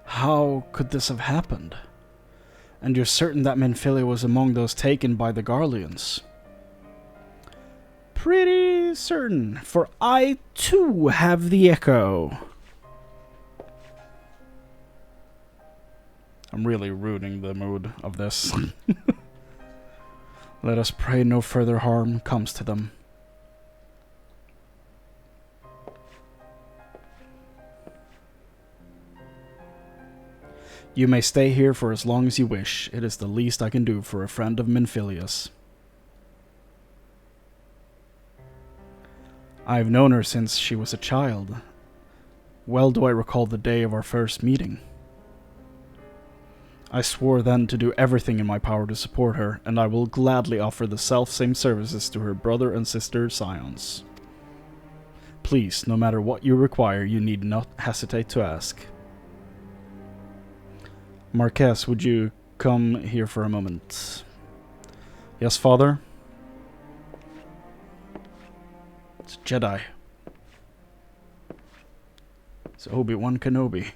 How could this have happened? And you're certain that Minfilia was among those taken by the Garleans? Pretty certain, for I too have the echo. I'm really ruining the mood of this. Let us pray no further harm comes to them. You may stay here for as long as you wish. It is the least I can do for a friend of Minfilia's. I have known her since she was a child. Well do I recall the day of our first meeting. I swore then to do everything in my power to support her, and I will gladly offer the self-same services to her brother and sister scions. Please, no matter what you require, you need not hesitate to ask. Marques, would you come here for a moment? Yes, father? It's Jedi. It's Obi-Wan Kenobi.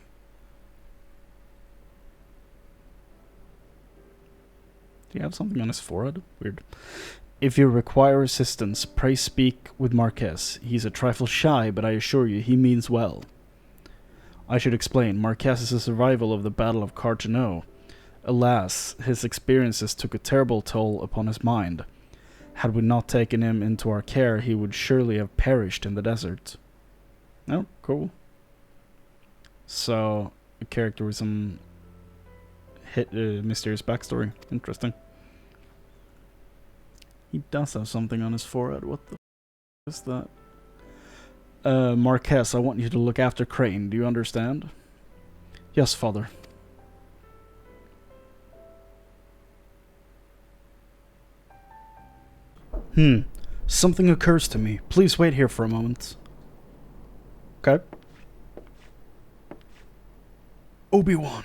Do you have something on his forehead? Weird. If you require assistance, pray speak with Marques. He's a trifle shy, but I assure you he means well. I should explain. Marques is a survival of the Battle of Carchano. Alas, his experiences took a terrible toll upon his mind. Had we not taken him into our care, he would surely have perished in the desert. Oh, cool. So, a character with some mysterious backstory. Interesting. He does have something on his forehead. What the f is that? Marques, I want you to look after Chrane. Do you understand? Yes, father. Something occurs to me. Please wait here for a moment. Okay. Obi-Wan.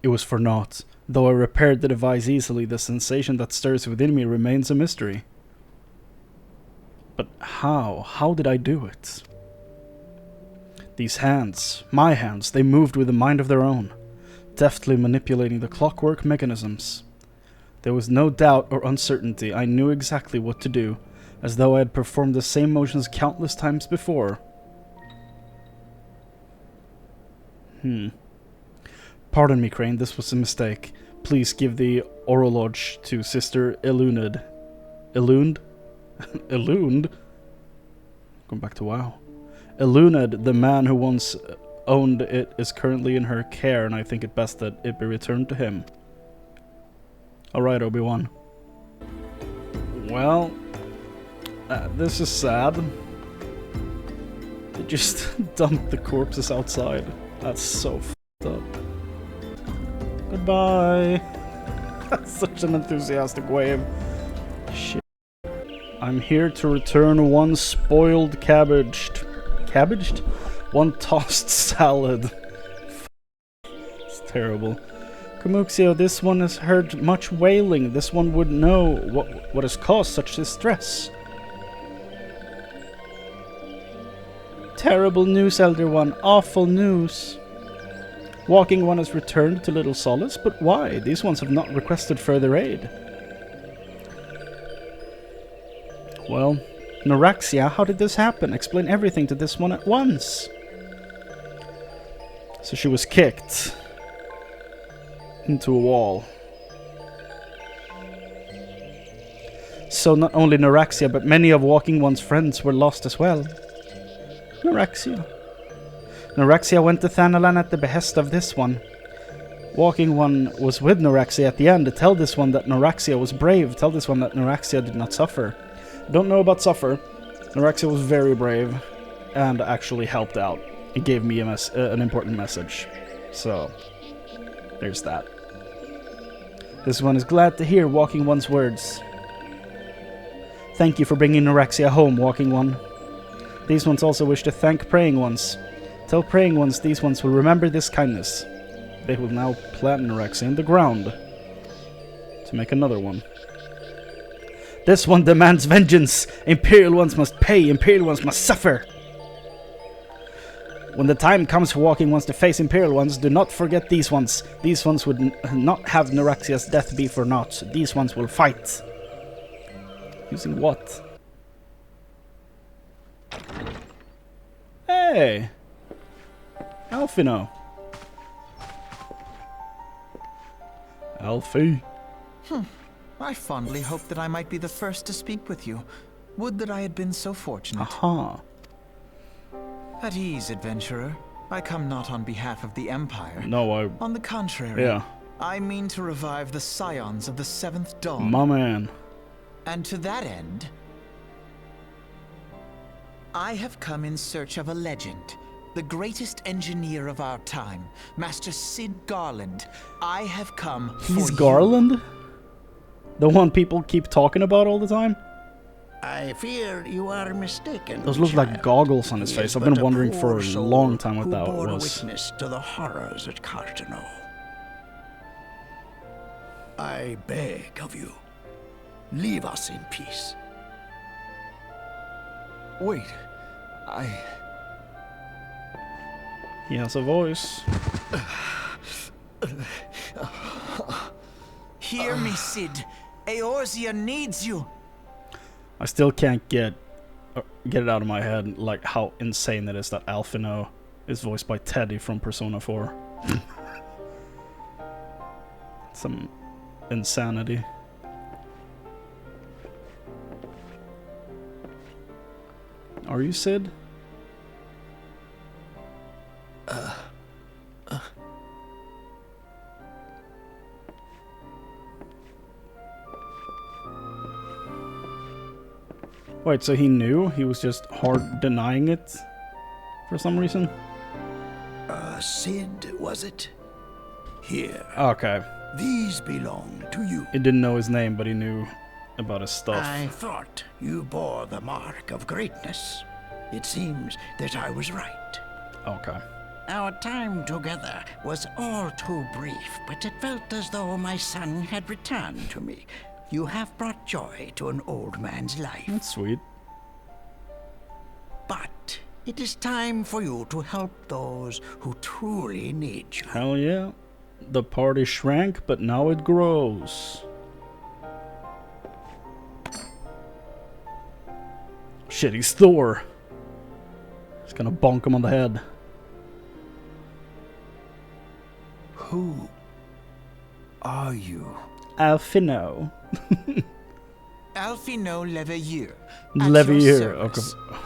It was for naught. Though I repaired the device easily, the sensation that stirs within me remains a mystery. But how? How did I do it? These hands, my hands, they moved with a mind of their own, deftly manipulating the clockwork mechanisms. There was no doubt or uncertainty. I knew exactly what to do, as though I had performed the same motions countless times before. Pardon me, Chrane, this was a mistake. Please give the horologe to Sister Eluned. Eluned? Eluned? Going back to WoW. Eluned, the man who once owned it, is currently in her care, and I think it best that it be returned to him. Alright, Obi-Wan. Well, this is sad. They just dumped the corpses outside. That's so f***ed up. Goodbye. That's such an enthusiastic wave. Shit. I'm here to return one spoiled cabbaged? One tossed salad. It's terrible. Kamuxio, this one has heard much wailing. This one would know what has caused such distress. Terrible news, Elder One. Awful news. Walking One has returned to Little Solace, but why? These ones have not requested further aid. Well, Noraxia, how did this happen? Explain everything to this one at once. So she was kicked into a wall. So not only Noraxia, but many of Walking One's friends were lost as well. Noraxia went to Thanalan at the behest of this one. Walking One was with Noraxia at the end to tell this one that Noraxia was brave, tell this one that Noraxia did not suffer. Don't know about suffer. Noraxia was very brave and actually helped out. It gave me an important message. So, there's that. This one is glad to hear Walking One's words. Thank you for bringing Noraxia home, Walking One. These ones also wish to thank Praying Ones. Tell Praying Ones these ones will remember this kindness. They will now plant Noraxia in the ground to make another one. This one demands vengeance. Imperial Ones must pay. Imperial Ones must suffer. When the time comes for walking ones to face Imperial ones, do not forget these ones. These ones would not have Neuraxia's death be for naught. These ones will fight. Using what? Hey! Alphino. Alfie. I fondly hoped that I might be the first to speak with you. Would that I had been so fortunate. Aha. At ease, adventurer. I come not on behalf of the Empire. No, On the contrary. Yeah. I mean to revive the scions of the 7th Dawn. My man. And to that end, I have come in search of a legend. The greatest engineer of our time, Master Cid Garlond. I have come He's for Garland? The one people keep talking about all the time? I fear you are mistaken. Those look like child. goggles on his He face. is I've been but wondering for poor a soul long time what who that bore was. witness to the horrors at Cartano. I beg of you, leave us in peace. Wait, He has a voice. Hear me, Cid. Eorzea needs you. I still can't get it out of my head, like, how insane it is that Alphino is voiced by Teddy from Persona 4. Some insanity. Are you Cid? Wait, so he knew? He was just hard denying it for some reason? Cid, was it? Here, Okay. these belong to you. He didn't know his name, but he knew about his stuff. I thought you bore the mark of greatness. It seems that I was right. Okay. Our time together was all too brief, but it felt as though my son had returned to me. You have brought joy to an old man's life. That's sweet. But it is time for you to help those who truly need you. Hell yeah. The party shrank, but now it grows. Shit, he's Thor. He's gonna bonk him on the head. Who are you? Alphino. Alphino Leveilleur. Leveilleur,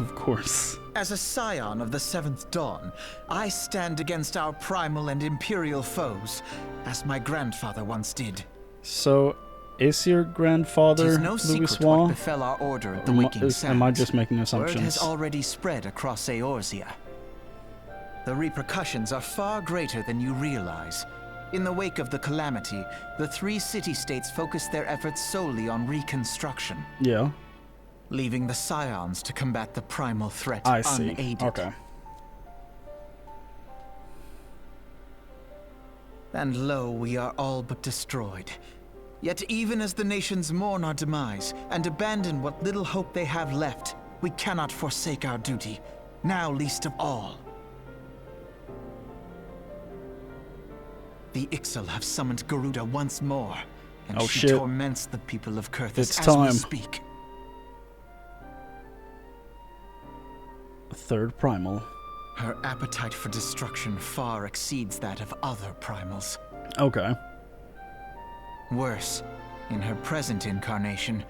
of course. As a scion of the 7th Dawn, I stand against our primal and imperial foes, as my grandfather once did. So, is your grandfather Tis no Louis secret what Swan? befell our order at the Or Waking Sands. am I just making Word assumptions? has already spread across Eorzea. The repercussions are far greater than you realize. In the wake of the calamity, the 3 city-states focused their efforts solely on reconstruction, Yeah, leaving the scions to combat the primal threat I see. unaided. Okay. And lo, we are all but destroyed. Yet even as the nations mourn our demise and abandon what little hope they have left, we cannot forsake our duty, now least of all. The Ixal have summoned Garuda once more, and Oh, she shit. torments the people of Coerthas It's as time. we speak. A third primal. Her appetite for destruction far exceeds that of other primals. Okay. Worse, in her present incarnation,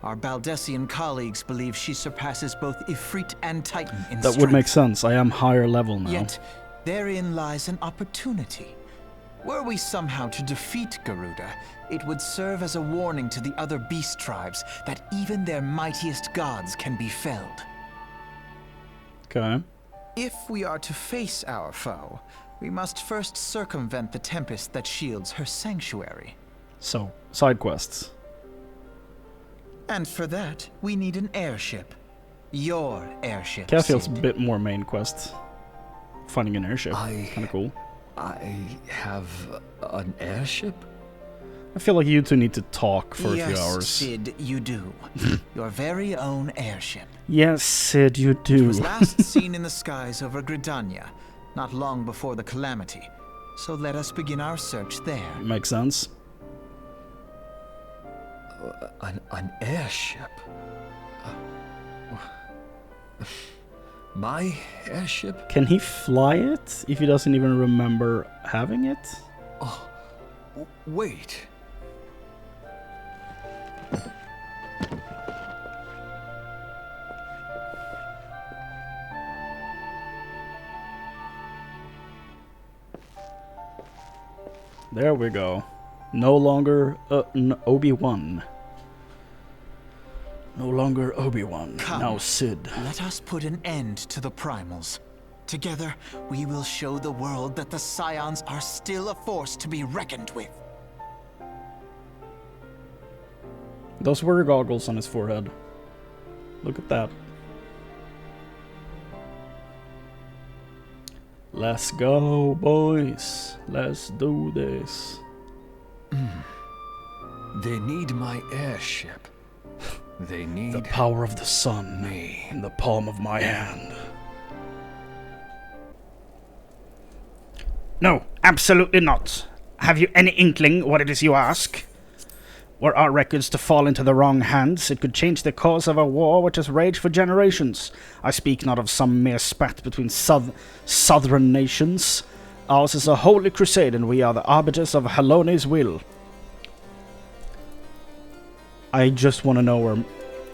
our Baldessian colleagues believe she surpasses both Ifrit and Titan in That strength. would make sense. I am higher level now. Yet, therein lies an opportunity. Were we somehow to defeat Garuda, it would serve as a warning to the other beast tribes that even their mightiest gods can be felled. Okay. If we are to face our foe, we must first circumvent the tempest that shields her sanctuary. So, side quests. And for that, we need an airship. Your airship, Cathill's a Cid. bit more main quest. Finding an airship. Kinda cool. I have an airship? I feel like you two need to talk for a few Yes, hours. Cid, you do. Your very own airship. Yes, Cid, you It do. was last seen in the skies over Gridania, not long before the calamity. So let us begin our search there. Makes sense. An airship? My airship? Can he fly it if he doesn't even remember having it? Oh, wait. There we go. No longer Obi-Wan. No longer Obi-Wan. Come. Now Cid. Let us put an end to the primals. Together, we will show the world that the Scions are still a force to be reckoned with. Those were goggles on his forehead. Look at that. Let's go, boys. Let's do this. They need my airship. They need The power of the sun me. in the palm of my hand. No, absolutely not. Have you any inkling what it is you ask? Were our records to fall into the wrong hands, it could change the course of a war which has raged for generations. I speak not of some mere spat between southern nations. Ours is a holy crusade, and we are the arbiters of Halone's will. I just want to know where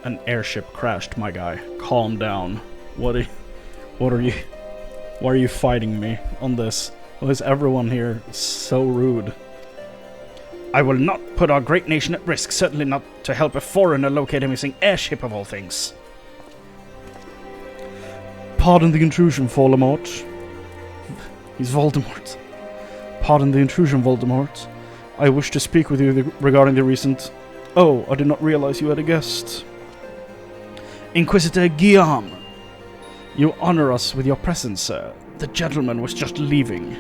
an airship crashed, my guy. Calm down. Why are you fighting me on this? Why is everyone here so rude? I will not put our great nation at risk, certainly not to help a foreigner locate a missing airship of all things. Pardon the intrusion, Voldemort. He's Voldemort. Pardon the intrusion, Voldemort. I wish to speak with you regarding the recent... Oh, I did not realize you had a guest. Inquisitor Guillaime. You honor us with your presence, sir. The gentleman was just leaving.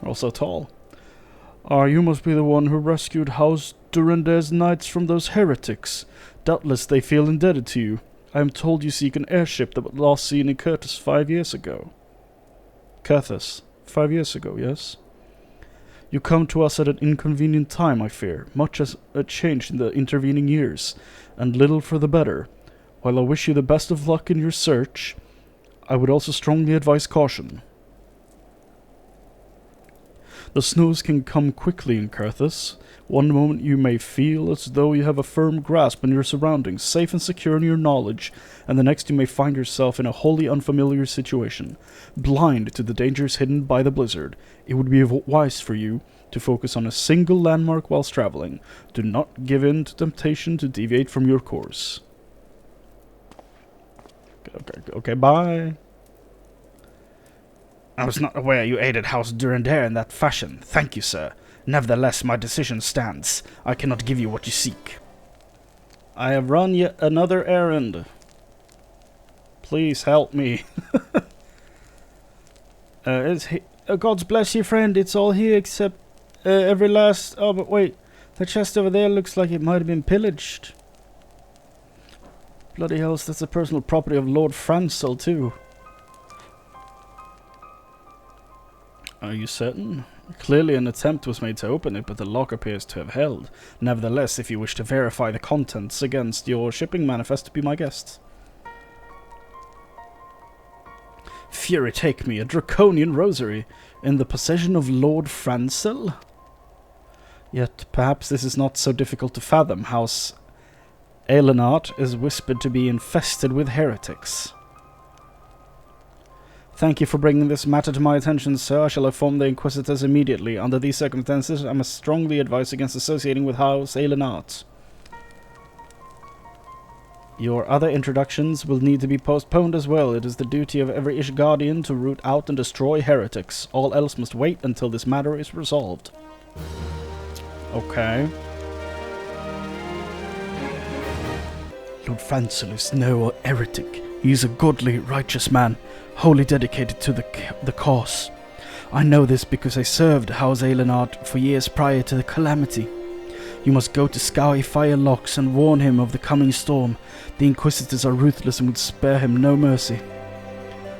Also tall. You must be the one who rescued House Durander's knights from those heretics. Doubtless they feel indebted to you. I am told you seek an airship that was last seen in Coerthas 5 years ago. Coerthas. 5 years ago, yes? You come to us at an inconvenient time, I fear. Much has changed in the intervening years, and little for the better. While I wish you the best of luck in your search, I would also strongly advise caution. The snows can come quickly in Coerthas. One moment you may feel as though you have a firm grasp on your surroundings, safe and secure in your knowledge, and the next you may find yourself in a wholly unfamiliar situation, blind to the dangers hidden by the blizzard. It would be wise for you to focus on a single landmark whilst traveling. Do not give in to temptation to deviate from your course. Okay, bye. I was not aware you aided House Durander in that fashion. Thank you, sir. Nevertheless, my decision stands. I cannot give you what you seek. I have run yet another errand. Please help me. God's bless you, friend. It's all here except every last... Oh, but wait. The chest over there looks like it might have been pillaged. Bloody hell, that's the personal property of Lord Francel, too. Are you certain? Clearly an attempt was made to open it, but the lock appears to have held. Nevertheless, if you wish to verify the contents against your shipping manifest, be my guest. Fury take me, a draconian rosary, in the possession of Lord Francel? Yet perhaps this is not so difficult to fathom. House Elenart is whispered to be infested with heretics. Thank you for bringing this matter to my attention, sir. I shall inform the Inquisitors immediately. Under these circumstances, I must strongly advise against associating with House Elenart. Your other introductions will need to be postponed as well. It is the duty of every Ishgardian to root out and destroy heretics. All else must wait until this matter is resolved. Okay. Lord Francel is no heretic. He is a godly, righteous man, wholly dedicated to the cause. I know this because I served House Aelinard for years prior to the calamity. You must go to Scowy Firelocks and warn him of the coming storm. The Inquisitors are ruthless and would spare him no mercy.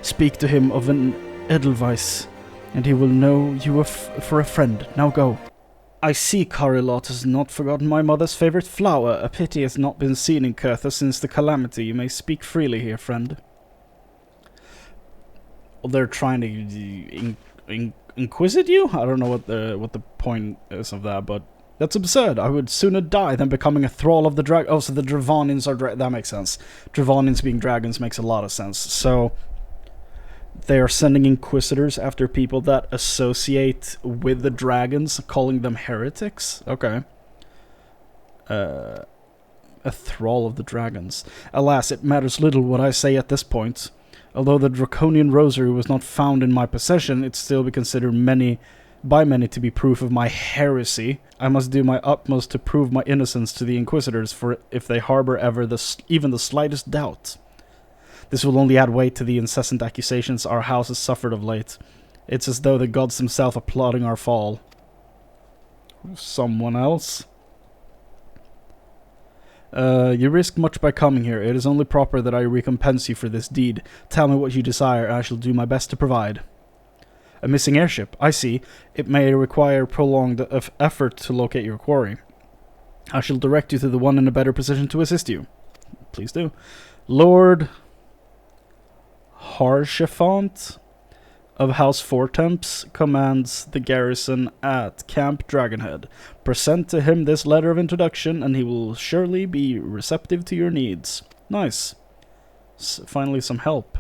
Speak to him of an Edelweiss, and he will know you for a friend. Now go. I see Carilot has not forgotten my mother's favorite flower. A pity has not been seen in Coerthas since the calamity. You may speak freely here, friend. Well, they're trying to inquisit you? I don't know what the point is of that, but that's absurd. I would sooner die than becoming a thrall of the drag. Oh, so the Dravanians are that makes sense. Dravanians being dragons makes a lot of sense. So they are sending inquisitors after people that associate with the dragons, calling them heretics. Okay. A thrall of the dragons. Alas, it matters little what I say at this point. Although the draconian rosary was not found in my possession, it still be considered by many to be proof of my heresy. I must do my utmost to prove my innocence to the inquisitors, for if they harbor ever even the slightest doubt, this will only add weight to the incessant accusations our house has suffered of late. It's as though the gods themselves are plotting our fall. Someone else? You risk much by coming here. It is only proper that I recompense you for this deed. Tell me what you desire, and I shall do my best to provide. A missing airship. I see. It may require prolonged effort to locate your quarry. I shall direct you to the one in a better position to assist you. Please do. Lord HAURCHEFANT of House Fortemps commands the garrison at Camp Dragonhead. Present to him this letter of introduction, and he will surely be receptive to your needs. Nice. Finally some help.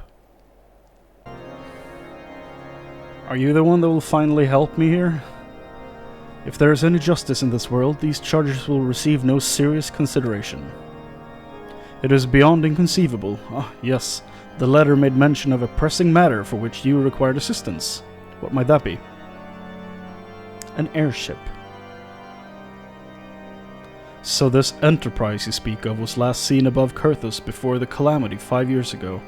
Are you the one that will finally help me here? If there is any justice in this world, these charges will receive no serious consideration. It is beyond inconceivable. Ah, yes. The letter made mention of a pressing matter for which you required assistance. What might that be? An airship. So this enterprise you speak of was last seen above Coerthas before the calamity 5 years ago.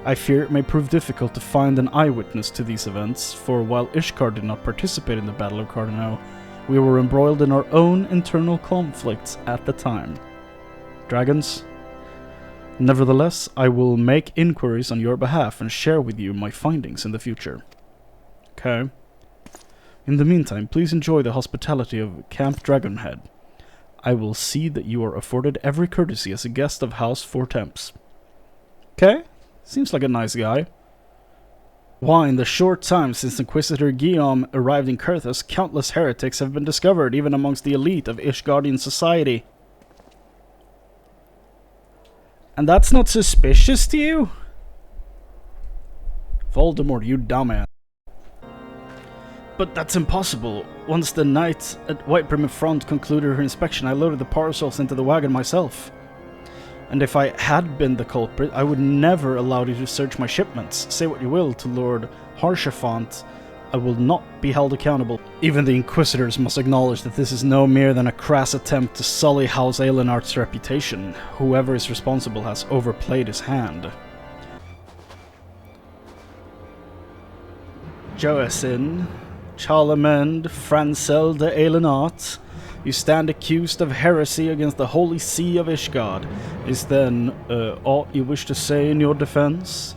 I fear it may prove difficult to find an eyewitness to these events, for while Ishkar did not participate in the Battle of Cardinal, we were embroiled in our own internal conflicts at the time. Dragons? Nevertheless, I will make inquiries on your behalf and share with you my findings in the future. Okay. In the meantime, please enjoy the hospitality of Camp Dragonhead. I will see that you are afforded every courtesy as a guest of House Fortemps. Okay. Seems like a nice guy. Why, in the short time since Inquisitor Guillaime arrived in Coerthas, countless heretics have been discovered, even amongst the elite of Ishgardian society. And that's not suspicious to you? Voldemort, you dumbass. But that's impossible. Once the knight at Whitebrim Front concluded her inspection, I loaded the parcels into the wagon myself. And if I had been the culprit, I would never allow you to search my shipments. Say what you will to Lord HAURCHEFANT, I will not be held accountable. Even the Inquisitors must acknowledge that this is no more than a crass attempt to sully House Aelinard's reputation. Whoever is responsible has overplayed his hand. Joacin, Charlemagne, Francel de Aelinard, you stand accused of heresy against the Holy See of Ishgard. Is then aught you wish to say in your defense?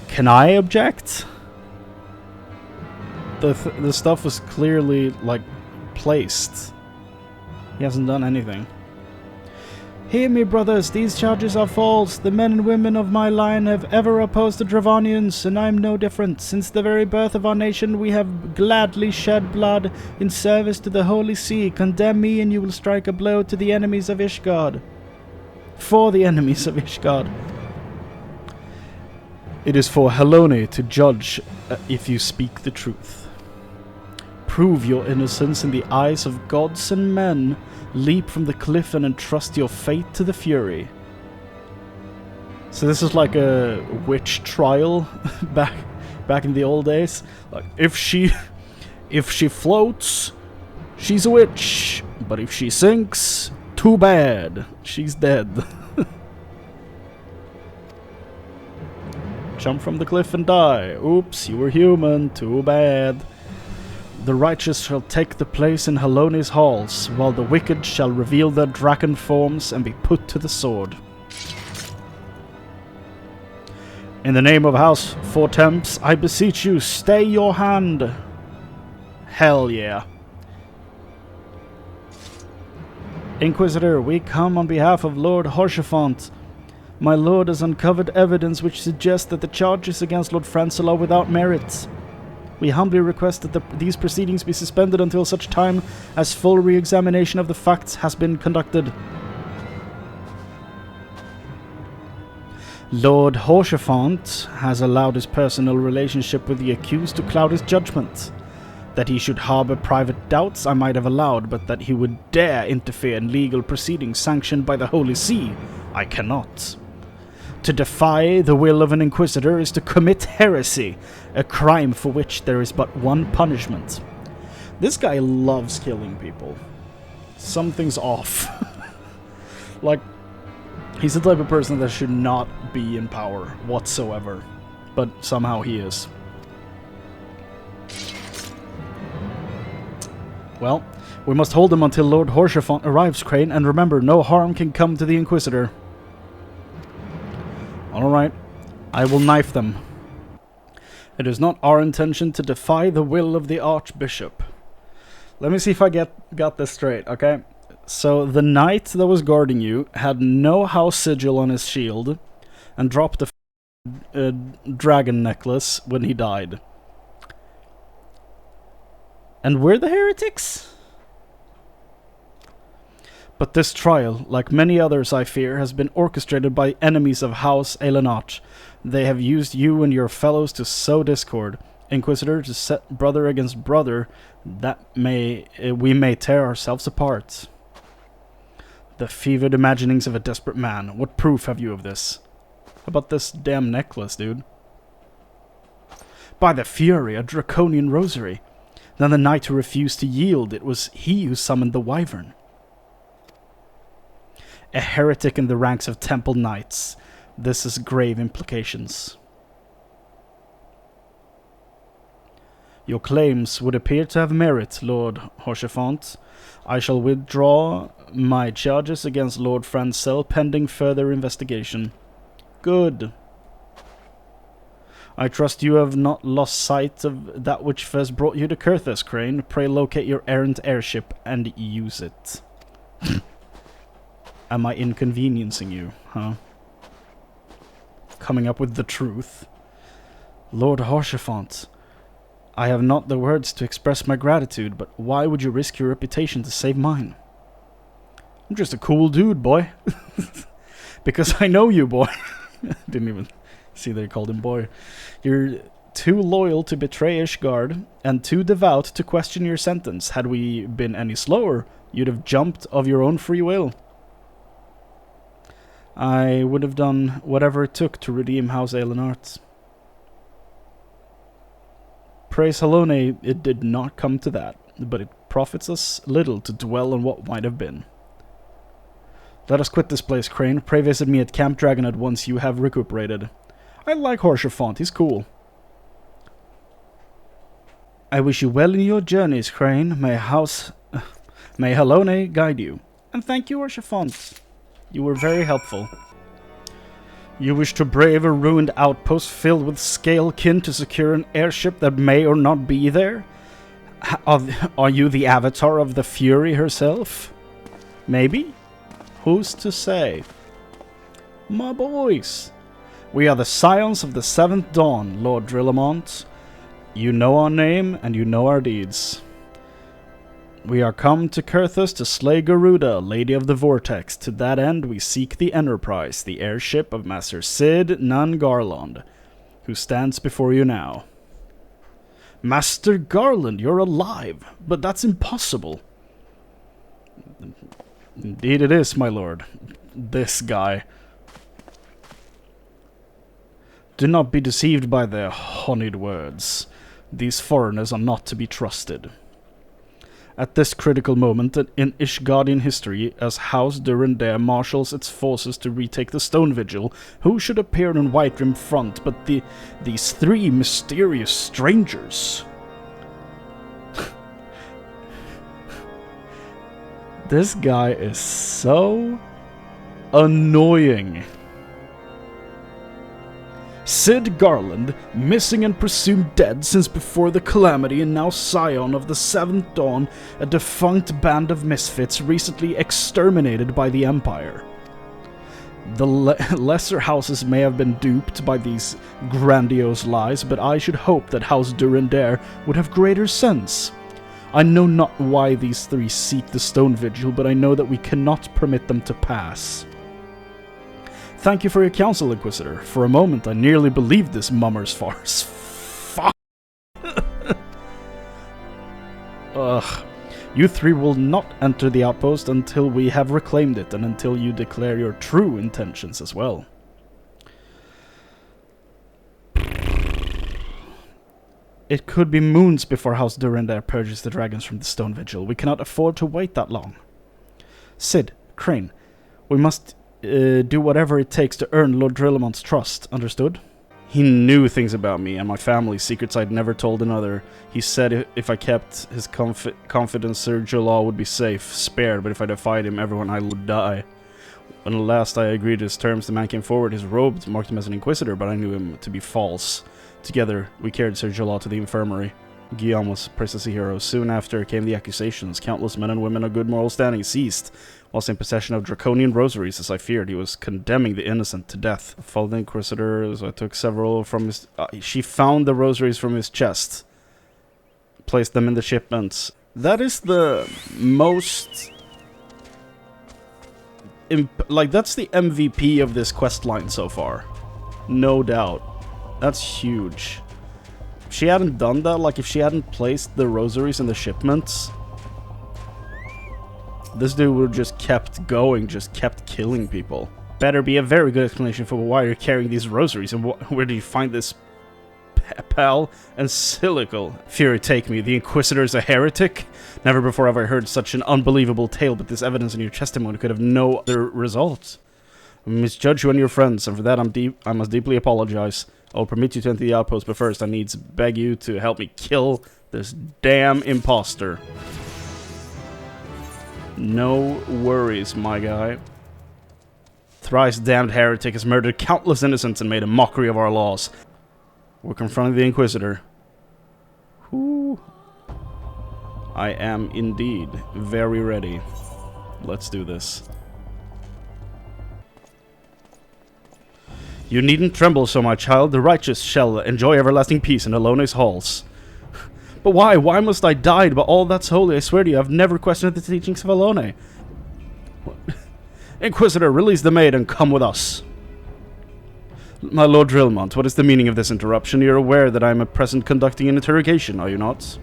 Can I object? The stuff was clearly, like, placed. He hasn't done anything. Hear me, brothers, these charges are false. The men and women of my line have ever opposed the Dravanians, and I am no different. Since the very birth of our nation, we have gladly shed blood in service to the Holy See. Condemn me, and you will strike a blow to the enemies of Ishgard. For the enemies of Ishgard. It is for Helone to judge if you speak the truth. Prove your innocence in the eyes of gods and men. Leap from the cliff and entrust your fate to the Fury. So this is like a witch trial back in the old days. Like if she floats, she's a witch. But if she sinks, too bad. She's dead. Jump from the cliff and die. Oops, you were human. Too bad. The righteous shall take the place in Halone's halls, while the wicked shall reveal their dragon forms and be put to the sword. In the name of House Four Temps, I beseech you, stay your hand. Hell yeah. Inquisitor, we come on behalf of Lord HAURCHEFANT. My lord has uncovered evidence which suggests that the charges against Lord Francel are without merit. We humbly request that these proceedings be suspended until such time as full re-examination of the facts has been conducted. Lord HAURCHEFANT has allowed his personal relationship with the accused to cloud his judgment. That he should harbour private doubts I might have allowed, but that he would dare interfere in legal proceedings sanctioned by the Holy See, I cannot. To defy the will of an Inquisitor is to commit heresy, a crime for which there is but one punishment. This guy loves killing people. Something's off. Like, he's the type of person that should not be in power whatsoever, but somehow he is. Well, we must hold him until Lord HAURCHEFANT arrives, Chrane, and remember, no harm can come to the Inquisitor. Alright, I will knife them. It is not our intention to defy the will of the Archbishop. Let me see if I got this straight, okay? So, the knight that was guarding you had no house sigil on his shield, and dropped a dragon necklace when he died. And we're the heretics? But this trial, like many others I fear, has been orchestrated by enemies of House Elenach. They have used you and your fellows to sow discord. Inquisitor, to set brother against brother, that we may tear ourselves apart. The fevered imaginings of a desperate man. What proof have you of this? How about this damn necklace, dude? By the Fury, a draconian rosary. Then the knight who refused to yield, it was he who summoned the wyvern. A heretic in the ranks of temple knights. This has grave implications. Your claims would appear to have merit, Lord HAURCHEFANT. I shall withdraw my charges against Lord Francel pending further investigation. Good. I trust you have not lost sight of that which first brought you to Coerthas, Chrane. Pray locate your errant airship and use it. Am I inconveniencing you, huh? Coming up with the truth. Lord HAURCHEFANT, I have not the words to express my gratitude, but why would you risk your reputation to save mine? I'm just a cool dude, boy. Because I know you, boy. Didn't even see they called him boy. You're too loyal to betray Ishgard, and too devout to question your sentence. Had we been any slower, you'd have jumped of your own free will. I would have done whatever it took to redeem House Elenart. Praise Halone, it did not come to that, but it profits us little to dwell on what might have been. Let us quit this place, Chrane. Pray visit me at Camp Dragonhead once you have recuperated. I like HAURCHEFANT, he's cool. I wish you well in your journeys, Chrane. May Halone guide you. And thank you, HAURCHEFANT. You were very helpful. You wish to brave a ruined outpost filled with scalekin to secure an airship that may or not be there? Are you the avatar of the Fury herself? Maybe? Who's to say? My boys, we are the scions of the Seventh Dawn, Lord Drillamont. You know our name, and you know our deeds. We are come to Coerthas to slay Garuda, Lady of the Vortex. To that end, we seek the Enterprise, the airship of Master Cid Garlond, who stands before you now. Master Garlond, you're alive, but that's impossible. Indeed it is, my lord. This guy. Do not be deceived by their honeyed words. These foreigners are not to be trusted. At this critical moment in Ishgardian history, as House Durandare marshals its forces to retake the Stone Vigil, who should appear in Whiterun front but these three mysterious strangers? This guy is so annoying. Cid Garlond, missing and presumed dead since before the Calamity and now scion of the Seventh Dawn, a defunct band of misfits recently exterminated by the Empire. The lesser houses may have been duped by these grandiose lies, but I should hope that House Durandare would have greater sense. I know not why these three seek the Stone Vigil, but I know that we cannot permit them to pass. Thank you for your counsel, Inquisitor. For a moment, I nearly believed this mummer's farce. Fuck. Ugh. You three will not enter the outpost until we have reclaimed it, and until you declare your true intentions as well. It could be moons before House Durandare purges the dragons from the Stone Vigil. We cannot afford to wait that long. Cid, Chrane, we must do whatever it takes to earn Lord Drillamont's trust, understood? He knew things about me and my family, secrets I'd never told another. He said if I kept his confidence, Sir Jolal would be safe, spared, but if I defied him, everyone I would die. When at last I agreed to his terms, the man came forward. His robes marked him as an Inquisitor, but I knew him to be false. Together, we carried Sir Jolal to the infirmary. Guillaime was praised as a hero. Soon after came the accusations. Countless men and women of good moral standing seized, whilst in possession of draconian rosaries, as I feared. He was condemning the innocent to death. I followed the Inquisitor, so I took several from his... she found the rosaries from his chest. Placed them in the shipments. That is the most... that's the MVP of this questline so far. No doubt. That's huge. If she hadn't done that, like if she hadn't placed the rosaries in the shipments, this dude would have just kept going, just kept killing people. Better be a very good explanation for why you're carrying these rosaries, and where do you find this pal and silical? Fury take me, the Inquisitor is a heretic? Never before have I heard such an unbelievable tale, but this evidence in your testimony could have no other result. I misjudge you and your friends, and for that I must deeply apologize. I will permit you to enter the outpost, but first I need to beg you to help me kill this damn imposter. No worries, my guy. Thrice damned heretic has murdered countless innocents and made a mockery of our laws. We're confronting the Inquisitor. Whoo. I am indeed very ready. Let's do this. You needn't tremble so, my child. The righteous shall enjoy everlasting peace in Alone's halls. But why? Why must I die? But all that's holy, I swear to you, I've never questioned the teachings of Alone. Inquisitor, release the maid and come with us. My Lord Drilmont, what is the meaning of this interruption? You're aware that I am at present conducting an interrogation, are you not?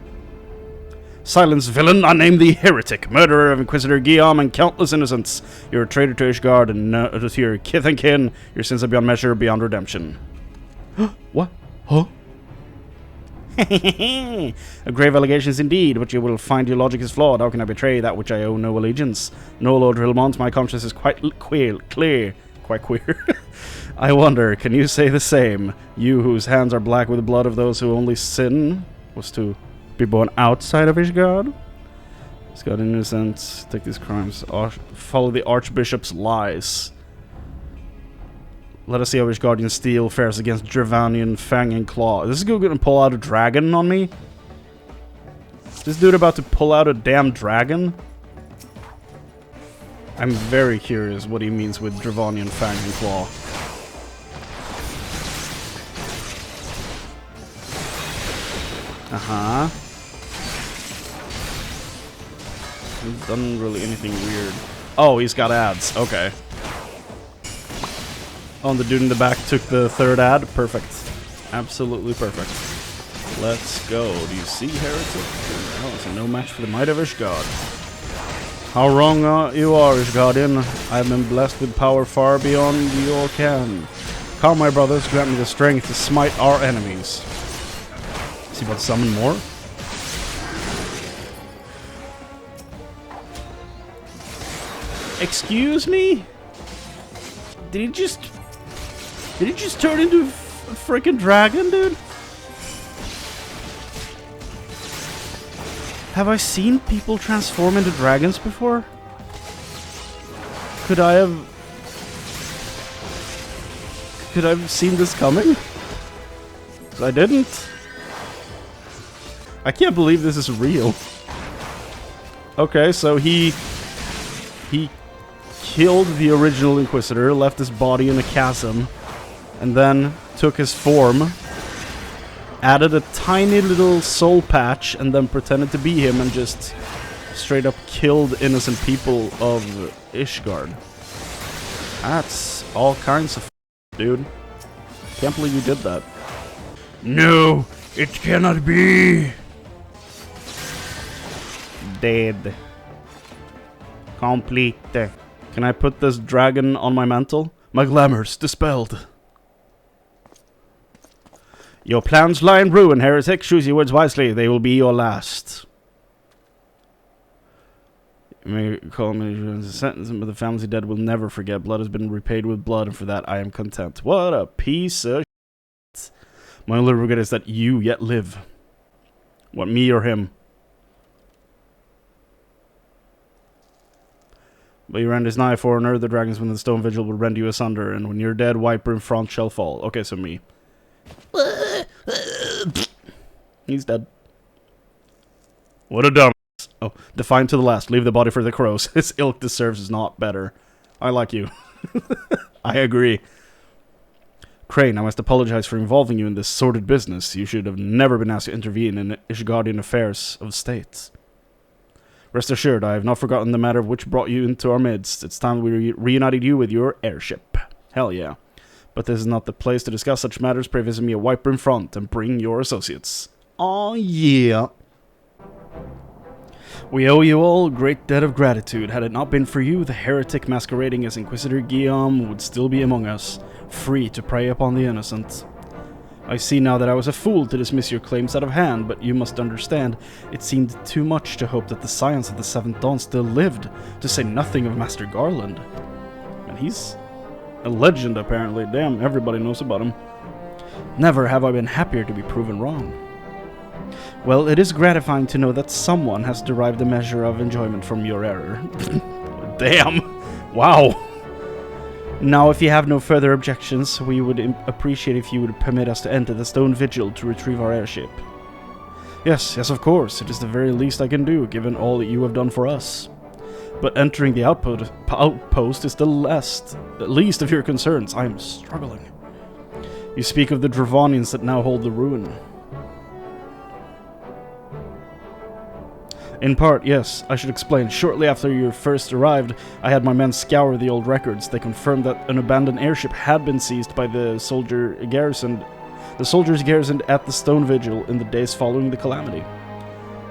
Silence, villain! I name thee heretic, murderer of Inquisitor Guillaime and countless innocents. You're a traitor to Ishgard and to your kith and kin. Your sins are beyond measure, beyond redemption. What? Huh? A grave allegations indeed, but you will find your logic is flawed. How can I betray that which I owe no allegiance? No, Lord Rilmont, my conscience is quite clear. Quite queer. I wonder, can you say the same? You whose hands are black with the blood of those who only sin was to be born outside of Ishgard? Ishgard innocent, take these crimes, follow the Archbishop's lies. Let us see how Ishgardian steel fares against Dravanian Fang and Claw. Is this dude gonna pull out a dragon on me? Is this dude about to pull out a damn dragon? I'm very curious what he means with Dravanian Fang and Claw. Uh-huh. He's done really anything weird. Oh, he's got ads. Okay. Oh, and the dude in the back took the third ad? Perfect. Absolutely perfect. Let's go. Do you see, heretic? Oh, it's a no match for the might of Ishgard. How wrong you are, Ishgardian. I have been blessed with power far beyond your ken. Come, my brothers, grant me the strength to smite our enemies. Is he about to summon more? Excuse me? Did he just turn into a freaking dragon, dude? Have I seen people transform into dragons before? Could I have seen this coming? 'Cause I didn't. I can't believe this is real. Okay, so he killed the original Inquisitor, left his body in a chasm, and then took his form, added a tiny little soul patch, and then pretended to be him and just straight up killed innocent people of Ishgard. That's all kinds of dude. Can't believe you did that. No, it cannot be. Dead. Complete. Can I put this dragon on my mantle? My glamour's dispelled. Your plans lie in ruin, heretic. Choose your words wisely. They will be your last. You may call me a sentence, but the families dead will never forget. Blood has been repaid with blood, and for that I am content. What a piece of shit. My only regret is that you yet live. What, me or him? But your end is nigh, foreigner. The dragons within the stone vigil will rend you asunder, and when you're dead, Wiper in front shall fall. Okay, so me. He's dead. What a dumb. Oh, defiant to the last. Leave the body for the crows. His ilk deserves not better. I like you. I agree. Chrane, I must apologize for involving you in this sordid business. You should have never been asked to intervene in Ishgardian affairs of state. Rest assured, I have not forgotten the matter which brought you into our midst. It's time we reunited you with your airship. Hell yeah. But this is not the place to discuss such matters. Pray visit me a Wiper in front and bring your associates. Aw, yeah. We owe you all a great debt of gratitude. Had it not been for you, the heretic masquerading as Inquisitor Guillaime would still be among us, free to prey upon the innocent. I see now that I was a fool to dismiss your claims out of hand, but you must understand, it seemed too much to hope that the Scions of the Seventh Dawn still lived, to say nothing of Master Garlond. And he's a legend, apparently. Damn, everybody knows about him. Never have I been happier to be proven wrong. Well, it is gratifying to know that someone has derived a measure of enjoyment from your error. Damn! Wow! Now, if you have no further objections, we would appreciate if you would permit us to enter the Stone Vigil to retrieve our airship. Yes, of course. It is the very least I can do, given all that you have done for us. But entering the outpost is the least of your concerns. I am struggling. You speak of the Dravonians that now hold the ruin. In part, yes. I should explain. Shortly after you first arrived, I had my men scour the old records. They confirmed that an abandoned airship had been seized by the soldiers garrisoned at the Stone Vigil in the days following the calamity.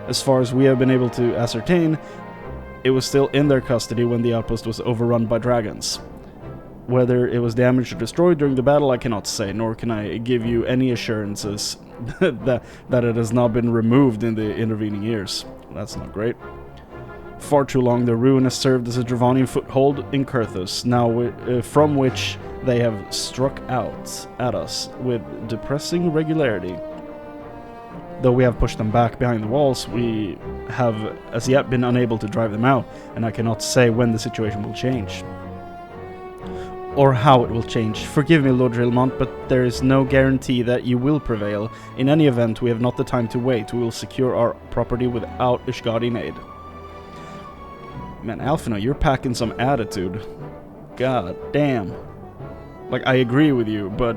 As far as we have been able to ascertain, it was still in their custody when the outpost was overrun by dragons. Whether it was damaged or destroyed during the battle, I cannot say, nor can I give you any assurances that it has not been removed in the intervening years. That's not great. Far too long, the ruin has served as a Dravonian foothold in Coerthas, now from which they have struck out at us with depressing regularity. Though we have pushed them back behind the walls, we have as yet been unable to drive them out, and I cannot say when the situation will change. Or how it will change. Forgive me, Lord Rilmont, but there is no guarantee that you will prevail. In any event, we have not the time to wait. We will secure our property without Ishgardian aid. Man, Alphina, you're packing some attitude. God damn. Like, I agree with you, but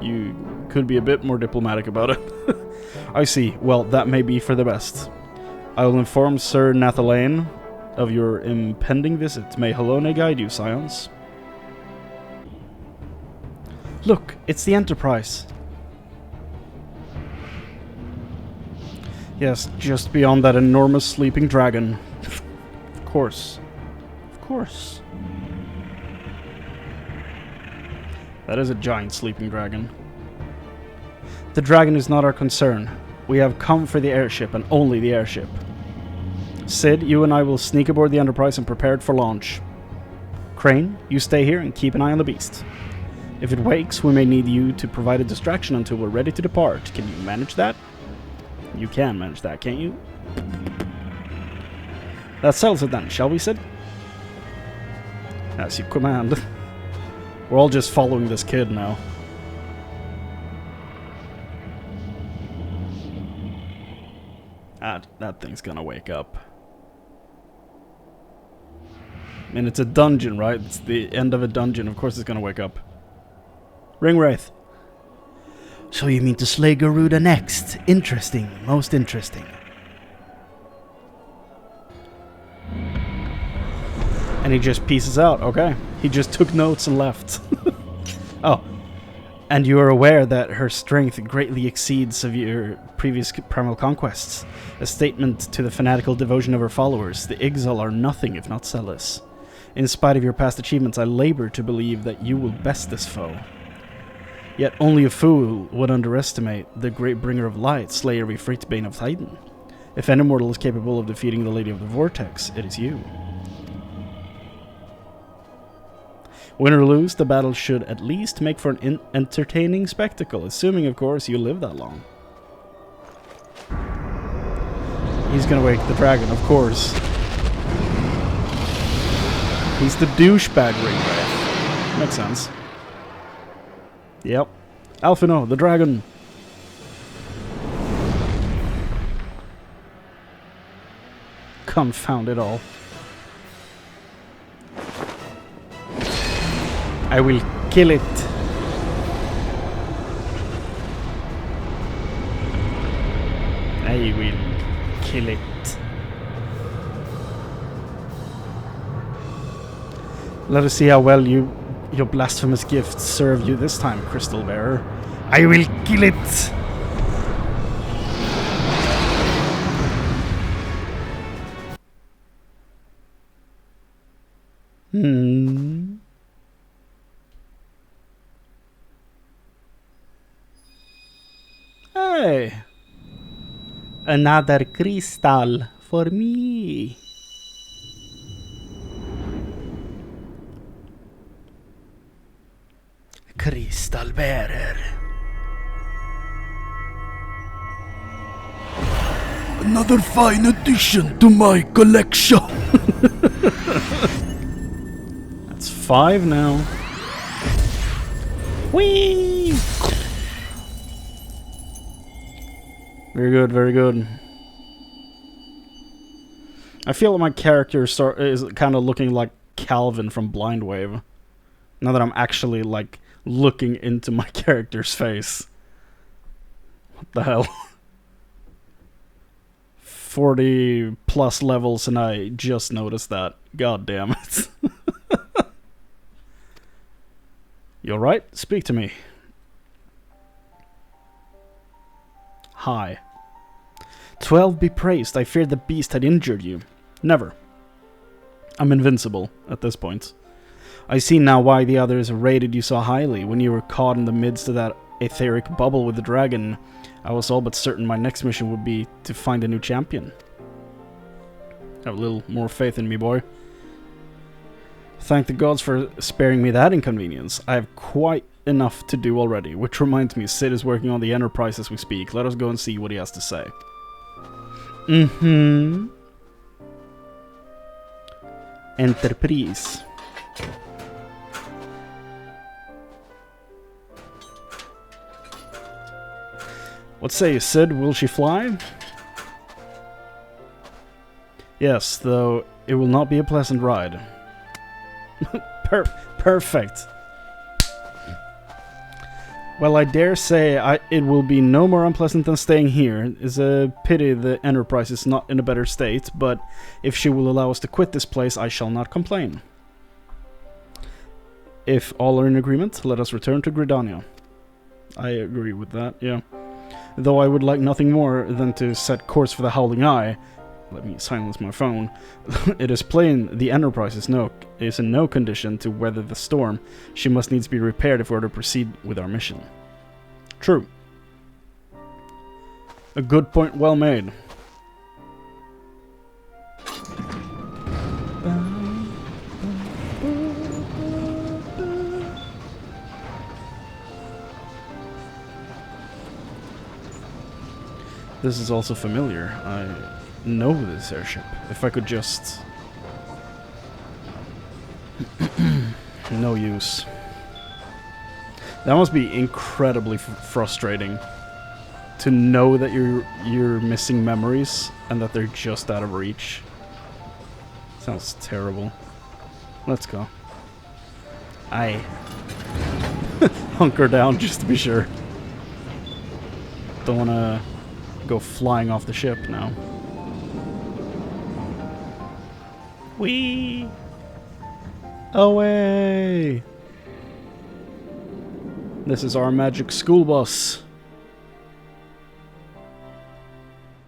you could be a bit more diplomatic about it. I see. Well, that may be for the best. I will inform Sir Nathalane of your impending visit. May Halone guide you, Scions. Look, it's the Enterprise. Yes, just beyond that enormous sleeping dragon. Of course. Of course. That is a giant sleeping dragon. The dragon is not our concern. We have come for the airship and only the airship. Cid, you and I will sneak aboard the Enterprise and prepare it for launch. Chrane, you stay here and keep an eye on the beast. If it wakes, we may need you to provide a distraction until we're ready to depart. Can you manage that? You can manage that, can't you? That settles it then, shall we, Cid? As you command. We're all just following this kid now. That thing's gonna wake up. I mean, it's a dungeon, right? It's the end of a dungeon. Of course it's gonna wake up. Ringwraith. So you mean to slay Garuda next? Interesting. Most interesting. And he just pieces out. Okay. He just took notes and left. Oh. And you are aware that her strength greatly exceeds of your previous primal conquests. A statement to the fanatical devotion of her followers. The Ixal are nothing if not zealous. In spite of your past achievements, I labor to believe that you will best this foe. Yet only a fool would underestimate the great bringer of light, slayer of Ifrit, bane of Titan. If any mortal is capable of defeating the Lady of the Vortex, it is you. Win or lose, the battle should at least make for an entertaining spectacle, assuming, of course, you live that long. He's gonna wake the dragon, of course. He's the douchebag Ringwraith. Makes sense. Yep. Alphino, the dragon. Confound it all. I will kill it. I will kill it. Let us see how well your blasphemous gifts serve you this time, Crystal Bearer. I will kill it. Hey. Another crystal for me. Crystal Bearer. Another fine addition to my collection. That's 5 now. Whee! Very good, very good. I feel like my character is kind of looking like Calvin from Blind Wave. Now that I'm actually, like, looking into my character's face. What the hell? 40 plus levels and I just noticed that. God damn it. You alright? Speak to me. Hi. 12 be praised, I feared the beast had injured you. Never. I'm invincible at this point. I see now why the others rated you so highly. When you were caught in the midst of that etheric bubble with the dragon, I was all but certain my next mission would be to find a new champion. Have a little more faith in me, boy. Thank the gods for sparing me that inconvenience. I have quite enough to do already, which reminds me, Cid is working on the Enterprise as we speak. Let us go and see what he has to say. Enterprise. What say you, Cid? Will she fly? Yes, though it will not be a pleasant ride. Perfect. Well, I dare say it will be no more unpleasant than staying here. It's a pity the Enterprise is not in a better state, but if she will allow us to quit this place, I shall not complain. If all are in agreement, let us return to Gridania. I agree with that, yeah. Though I would like nothing more than to set course for the Howling Eye. Let me silence my phone. It is plain the Enterprise is in no condition to weather the storm. She must needs be repaired if we are to proceed with our mission. True. A good point well made. This is also familiar. I know this airship. If I could just... No use. That must be incredibly frustrating. To know that you're missing memories and that they're just out of reach. Sounds terrible. Let's go. Aye. Hunker down just to be sure. Don't wanna go flying off the ship now. Whee! Away! This is our magic school bus.